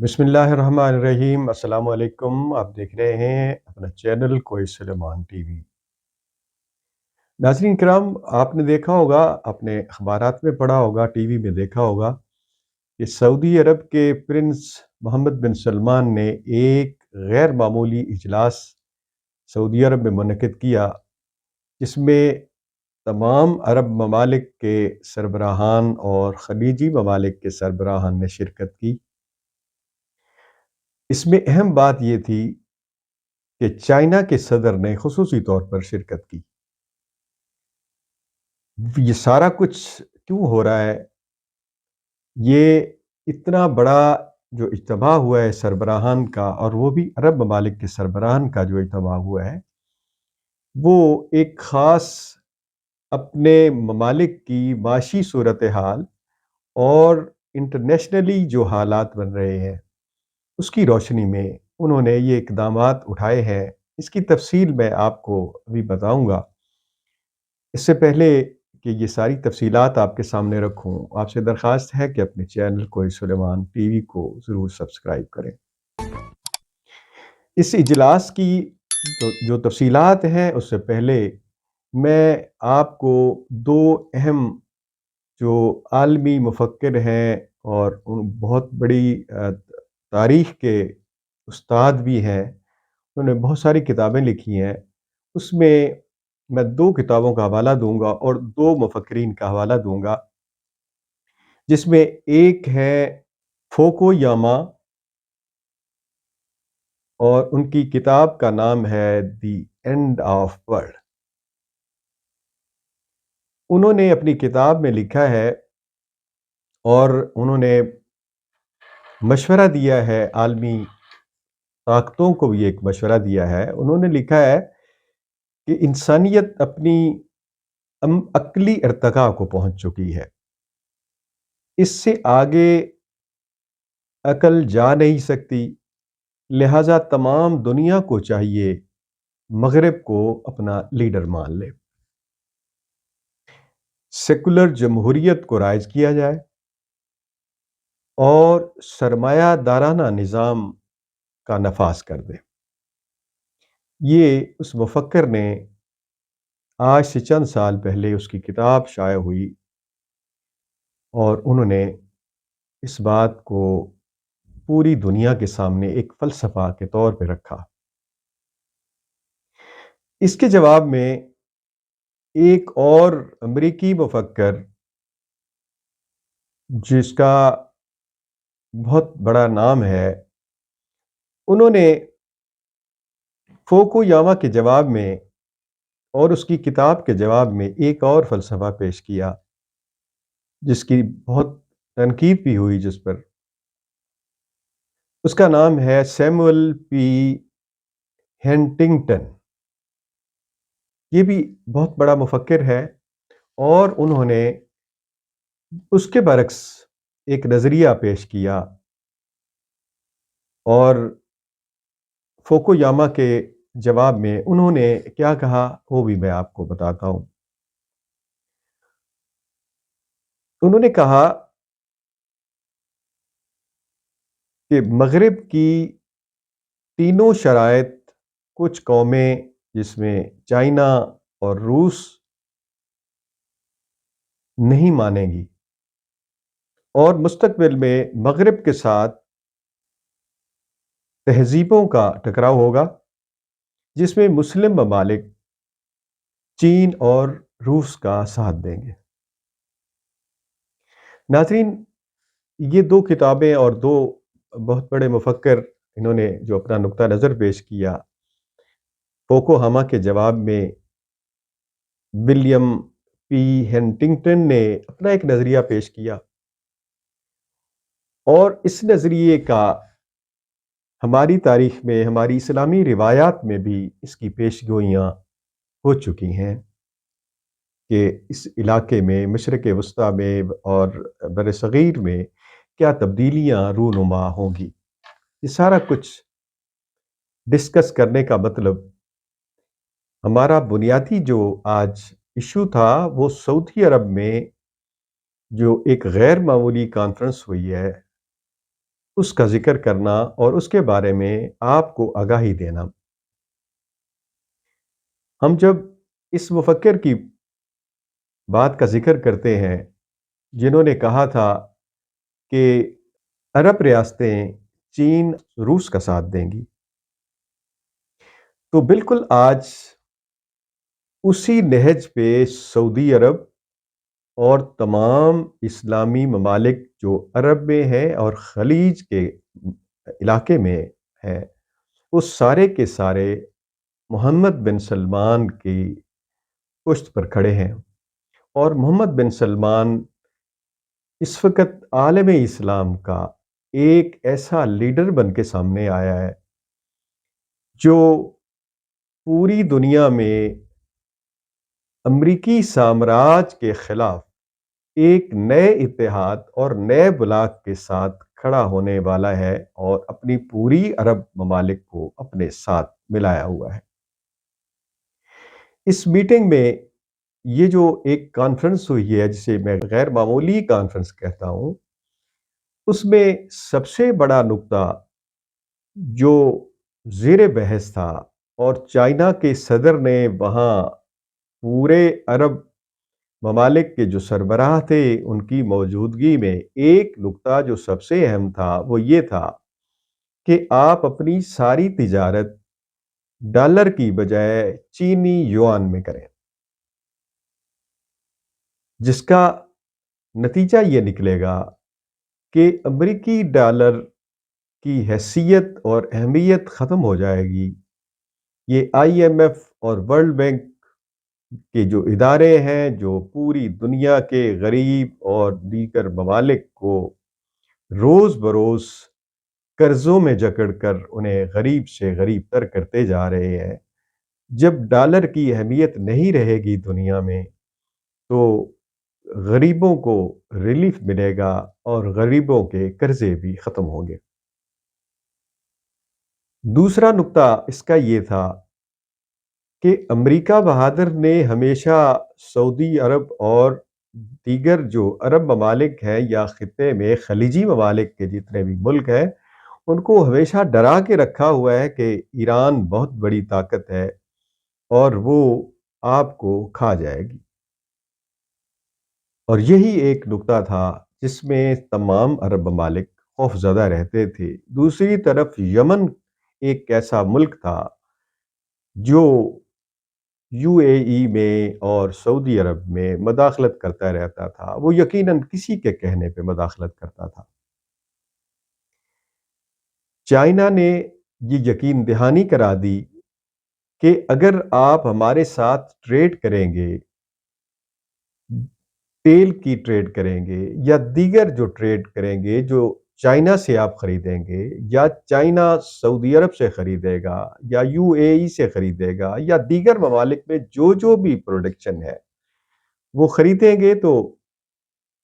بسم اللہ الرحمن الرحیم۔ السلام علیکم۔ آپ دیکھ رہے ہیں اپنا چینل کوئی سلیمان ٹی وی۔ ناظرین کرام، آپ نے دیکھا ہوگا، آپ نے اخبارات میں پڑھا ہوگا، ٹی وی میں دیکھا ہوگا کہ سعودی عرب کے پرنس محمد بن سلمان نے ایک غیر معمولی اجلاس سعودی عرب میں منعقد کیا، جس میں تمام عرب ممالک کے سربراہان اور خلیجی ممالک کے سربراہان نے شرکت کی۔ اس میں اہم بات یہ تھی کہ چائنا کے صدر نے خصوصی طور پر شرکت کی۔ یہ سارا کچھ کیوں ہو رہا ہے؟ یہ اتنا بڑا جو اجتماع ہوا ہے سربراہان کا، اور وہ بھی عرب ممالک کے سربراہان کا جو اجتماع ہوا ہے، وہ ایک خاص اپنے ممالک کی معاشی صورتحال اور انٹرنیشنلی جو حالات بن رہے ہیں اس کی روشنی میں انہوں نے یہ اقدامات اٹھائے ہیں۔ اس کی تفصیل میں آپ کو ابھی بتاؤں گا۔ اس سے پہلے کہ یہ ساری تفصیلات آپ کے سامنے رکھوں، آپ سے درخواست ہے کہ اپنے چینل کوئی سلیمان ٹی وی کو ضرور سبسکرائب کریں۔ اس اجلاس کی جو تفصیلات ہیں، اس سے پہلے میں آپ کو دو اہم جو عالمی مفکر ہیں اور بہت بڑی تاریخ کے استاد بھی ہیں، انہوں نے بہت ساری کتابیں لکھی ہیں، اس میں دو کتابوں کا حوالہ دوں گا اور دو مفکرین کا حوالہ دوں گا، جس میں ایک ہے فوکو یاما اور ان کی کتاب کا نام ہے دی اینڈ آف ورلڈ۔ انہوں نے اپنی کتاب میں لکھا ہے اور انہوں نے مشورہ دیا ہے، عالمی طاقتوں کو بھی ایک مشورہ دیا ہے۔ انہوں نے لکھا ہے کہ انسانیت اپنی عقلی ارتقاء کو پہنچ چکی ہے، اس سے آگے عقل جا نہیں سکتی، لہٰذا تمام دنیا کو چاہیے مغرب کو اپنا لیڈر مان لے، سیکولر جمہوریت کو رائج کیا جائے اور سرمایہ دارانہ نظام کا نفاذ کر دے۔ یہ اس مفکر نے آج سے چند سال پہلے اس کی کتاب شائع ہوئی اور انہوں نے اس بات کو پوری دنیا کے سامنے ایک فلسفہ کے طور پہ رکھا۔ اس کے جواب میں ایک اور امریکی مفکر جس کا بہت بڑا نام ہے، انہوں نے فوکو یاما کے جواب میں اور اس کی کتاب کے جواب میں ایک اور فلسفہ پیش کیا، جس کی بہت تنقید بھی ہوئی، جس پر اس کا نام ہے سیموئل پی ہنٹنگٹن۔ یہ بھی بہت بڑا مفکر ہے اور انہوں نے اس کے برعکس ایک نظریہ پیش کیا، اور فوکو یاما کے جواب میں انہوں نے کیا کہا وہ بھی میں آپ کو بتاتا ہوں۔ انہوں نے کہا کہ مغرب کی تینوں شرائط کچھ قومیں، جس میں چائنا اور روس، نہیں مانیں گی، اور مستقبل میں مغرب کے ساتھ تہذیبوں کا ٹکراؤ ہوگا، جس میں مسلم ممالک چین اور روس کا ساتھ دیں گے۔ ناظرین، یہ دو کتابیں اور دو بہت بڑے مفکر، انہوں نے جو اپنا نقطہ نظر پیش کیا، فوکو ہاما کے جواب میں ولیم پی ہنٹنگٹن نے اپنا ایک نظریہ پیش کیا، اور اس نظریے کا ہماری تاریخ میں، ہماری اسلامی روایات میں بھی اس کی پیش گوئیاں ہو چکی ہیں کہ اس علاقے میں، مشرق وسطیٰ میں اور بر صغیر میں کیا تبدیلیاں رونما ہوں گی۔ یہ سارا کچھ ڈسکس کرنے کا مطلب، ہمارا بنیادی جو آج ایشو تھا، وہ سعودی عرب میں جو ایک غیر معمولی کانفرنس ہوئی ہے، اس کا ذکر کرنا اور اس کے بارے میں آپ کو آگاہی دینا۔ ہم جب اس مفکر کی بات کا ذکر کرتے ہیں جنہوں نے کہا تھا کہ عرب ریاستیں چین روس کا ساتھ دیں گی، تو بالکل آج اسی نہج پہ سعودی عرب اور تمام اسلامی ممالک جو عرب میں ہیں اور خلیج کے علاقے میں ہیں، وہ سارے کے سارے محمد بن سلمان کی پشت پر کھڑے ہیں۔ اور محمد بن سلمان اس وقت عالم اسلام کا ایک ایسا لیڈر بن کے سامنے آیا ہے جو پوری دنیا میں امریکی سامراج کے خلاف ایک نئے اتحاد اور نئے بلاک کے ساتھ کھڑا ہونے والا ہے اور اپنی پوری عرب ممالک کو اپنے ساتھ ملایا ہوا ہے۔ اس میٹنگ میں یہ جو ایک کانفرنس ہوئی ہے جسے میں غیر معمولی کانفرنس کہتا ہوں، اس میں سب سے بڑا نقطہ جو زیر بحث تھا اور چائنا کے صدر نے وہاں پورے عرب ممالک کے جو سربراہ تھے ان کی موجودگی میں ایک نقطہ جو سب سے اہم تھا وہ یہ تھا کہ آپ اپنی ساری تجارت ڈالر کی بجائے چینی یوان میں کریں، جس کا نتیجہ یہ نکلے گا کہ امریکی ڈالر کی حیثیت اور اہمیت ختم ہو جائے گی۔ یہ آئی ایم ایف اور ورلڈ بینک کے جو ادارے ہیں جو پوری دنیا کے غریب اور دیگر ممالک کو روز بروز قرضوں میں جکڑ کر انہیں غریب سے غریب تر کرتے جا رہے ہیں، جب ڈالر کی اہمیت نہیں رہے گی دنیا میں تو غریبوں کو ریلیف ملے گا اور غریبوں کے قرضے بھی ختم ہوں گے۔ دوسرا نقطہ اس کا یہ تھا کہ امریکہ بہادر نے ہمیشہ سعودی عرب اور دیگر جو عرب ممالک ہیں یا خطے میں خلیجی ممالک کے جتنے بھی ملک ہیں ان کو ہمیشہ ڈرا کے رکھا ہوا ہے کہ ایران بہت بڑی طاقت ہے اور وہ آپ کو کھا جائے گی، اور یہی ایک نقطہ تھا جس میں تمام عرب ممالک خوف زدہ رہتے تھے۔ دوسری طرف یمن ایک ایسا ملک تھا جو یو اے ای میں اور سعودی عرب میں مداخلت کرتا رہتا تھا، وہ یقیناً کسی کے کہنے پہ مداخلت کرتا تھا۔ چائنا نے یہ یقین دہانی کرا دی کہ اگر آپ ہمارے ساتھ ٹریڈ کریں گے، تیل کی ٹریڈ کریں گے یا دیگر جو ٹریڈ کریں گے جو چائنا سے آپ خریدیں گے یا چائنا سعودی عرب سے خریدے گا یا یو اے ای سے خریدے گا یا دیگر ممالک میں جو بھی پروڈکشن ہے وہ خریدیں گے تو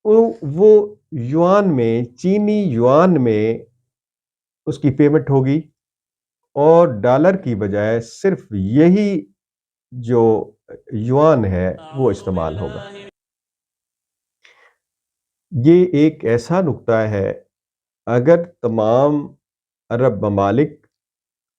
وہ یوان میں، چینی یوان میں اس کی پیمنٹ ہوگی اور ڈالر کی بجائے صرف یہی جو یوان ہے وہ استعمال ہوگا۔ یہ ایک ایسا نقطہ ہے، اگر تمام عرب ممالک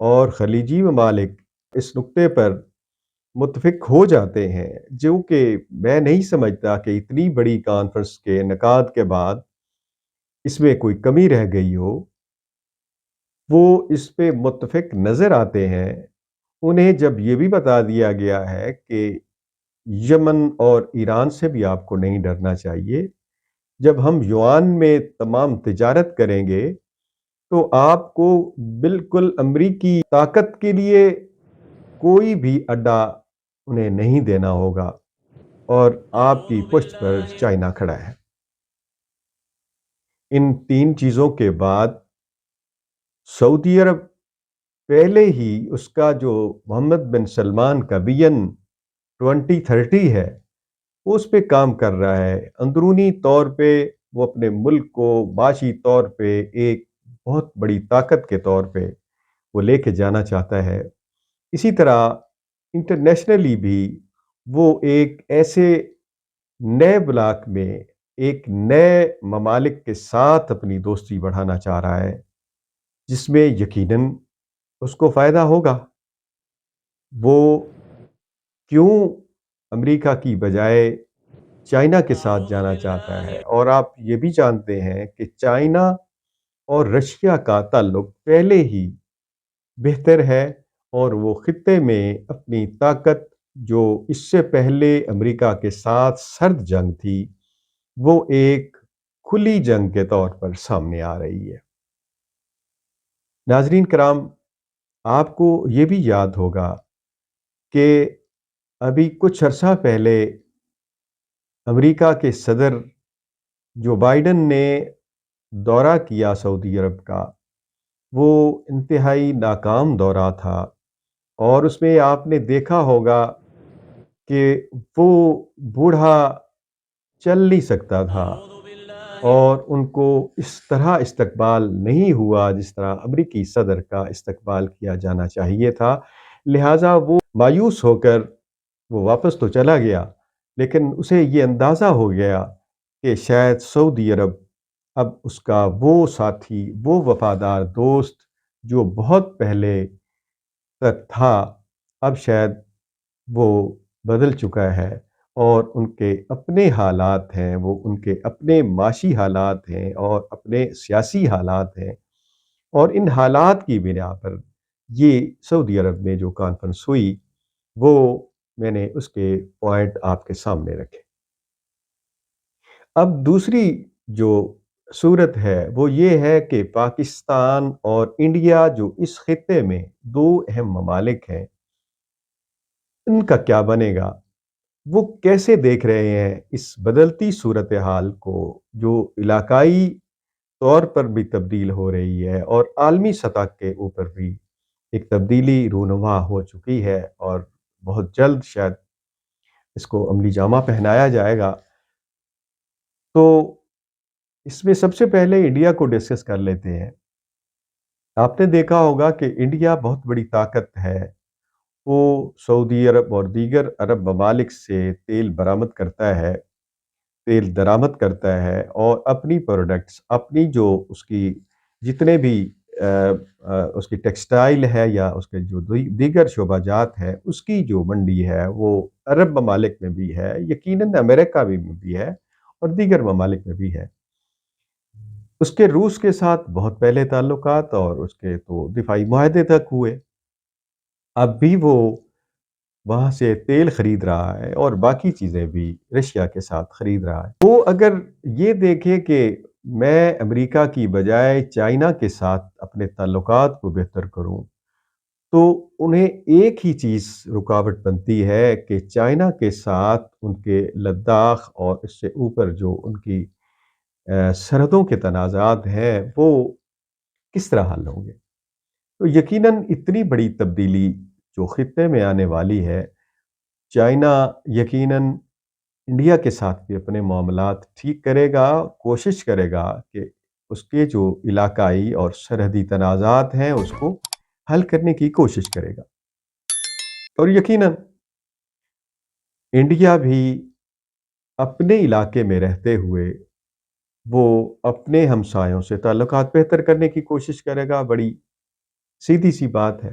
اور خلیجی ممالک اس نقطے پر متفق ہو جاتے ہیں، جو کہ میں نہیں سمجھتا کہ اتنی بڑی کانفرنس کے انعقاد کے بعد اس میں کوئی کمی رہ گئی ہو، وہ اس پہ متفق نظر آتے ہیں۔ انہیں جب یہ بھی بتا دیا گیا ہے کہ یمن اور ایران سے بھی آپ کو نہیں ڈرنا چاہیے، جب ہم یوان میں تمام تجارت کریں گے تو آپ کو بالکل امریکی طاقت کے لیے کوئی بھی اڈا انہیں نہیں دینا ہوگا اور آپ کی پشت پر چائنا کھڑا ہے۔ ان تین چیزوں کے بعد سعودی عرب پہلے ہی اس کا جو محمد بن سلمان کا ویژن 2030 ہے اس پہ کام کر رہا ہے۔ اندرونی طور پہ وہ اپنے ملک کو معاشی طور پہ ایک بہت بڑی طاقت کے طور پہ وہ لے کے جانا چاہتا ہے۔ اسی طرح انٹرنیشنلی بھی وہ ایک ایسے نئے بلاک میں ایک نئے ممالک کے ساتھ اپنی دوستی بڑھانا چاہ رہا ہے، جس میں یقیناً اس کو فائدہ ہوگا۔ وہ کیوں امریکہ کی بجائے چائنا کے ساتھ جانا چاہتا ہے؟ اور آپ یہ بھی جانتے ہیں کہ چائنا اور رشیا کا تعلق پہلے ہی بہتر ہے، اور وہ خطے میں اپنی طاقت، جو اس سے پہلے امریکہ کے ساتھ سرد جنگ تھی، وہ ایک کھلی جنگ کے طور پر سامنے آ رہی ہے۔ ناظرین کرام، آپ کو یہ بھی یاد ہوگا کہ ابھی کچھ عرصہ پہلے امریکہ کے صدر جو بائیڈن نے دورہ کیا سعودی عرب کا، وہ انتہائی ناکام دورہ تھا، اور اس میں آپ نے دیکھا ہوگا کہ وہ بوڑھا چل نہیں سکتا تھا، اور ان کو اس طرح استقبال نہیں ہوا جس طرح امریکی صدر کا استقبال کیا جانا چاہیے تھا۔ لہٰذا وہ مایوس ہو کر وہ واپس تو چلا گیا، لیکن اسے یہ اندازہ ہو گیا کہ شاید سعودی عرب اب اس کا وہ ساتھی، وہ وفادار دوست جو بہت پہلے تک تھا، اب شاید وہ بدل چکا ہے، اور ان کے اپنے حالات ہیں، وہ ان کے اپنے معاشی حالات ہیں اور اپنے سیاسی حالات ہیں، اور ان حالات کی بنا پر یہ سعودی عرب میں جو کانفرنس ہوئی، وہ میں نے اس کے پوائنٹ آپ کے سامنے رکھے۔ اب دوسری جو صورت ہے وہ یہ ہے کہ پاکستان اور انڈیا جو اس خطے میں دو اہم ممالک ہیں، ان کا کیا بنے گا؟ وہ کیسے دیکھ رہے ہیں اس بدلتی صورتحال کو، جو علاقائی طور پر بھی تبدیل ہو رہی ہے اور عالمی سطح کے اوپر بھی ایک تبدیلی رونما ہو چکی ہے، اور بہت جلد شاید اس کو عملی جامہ پہنایا جائے گا۔ تو اس میں سب سے پہلے انڈیا کو ڈسکس کر لیتے ہیں۔ آپ نے دیکھا ہوگا کہ انڈیا بہت بڑی طاقت ہے، وہ سعودی عرب اور دیگر عرب ممالک سے تیل برآمد کرتا ہے، تیل درآمد کرتا ہے، اور اپنی پروڈکٹس، اپنی جو اس کی جتنے بھی اس کی ٹیکسٹائل ہے یا اس کے جو دیگر شعبہ جات ہے، اس کی جو منڈی ہے وہ عرب ممالک میں بھی ہے، یقیناً امریکہ بھی ہے، اور دیگر ممالک میں بھی ہے۔ اس کے روس کے ساتھ بہت پہلے تعلقات، اور اس کے تو دفاعی معاہدے تک ہوئے۔ اب بھی وہ وہاں سے تیل خرید رہا ہے، اور باقی چیزیں بھی رشیا کے ساتھ خرید رہا ہے۔ وہ اگر یہ دیکھے کہ میں امریکہ کی بجائے چائنا کے ساتھ اپنے تعلقات کو بہتر کروں، تو انہیں ایک ہی چیز رکاوٹ بنتی ہے کہ چائنا کے ساتھ ان کے لداخ اور اس سے اوپر جو ان کی سرحدوں کے تنازعات ہیں، وہ کس طرح حل ہوں گے۔ تو یقیناً اتنی بڑی تبدیلی جو خطے میں آنے والی ہے، چائنا یقیناً انڈیا کے ساتھ بھی اپنے معاملات ٹھیک کرے گا، کوشش کرے گا کہ اس کے جو علاقائی اور سرحدی تنازعات ہیں اس کو حل کرنے کی کوشش کرے گا، اور یقیناً انڈیا بھی اپنے علاقے میں رہتے ہوئے وہ اپنے ہمسایوں سے تعلقات بہتر کرنے کی کوشش کرے گا۔ بڑی سیدھی سی بات ہے۔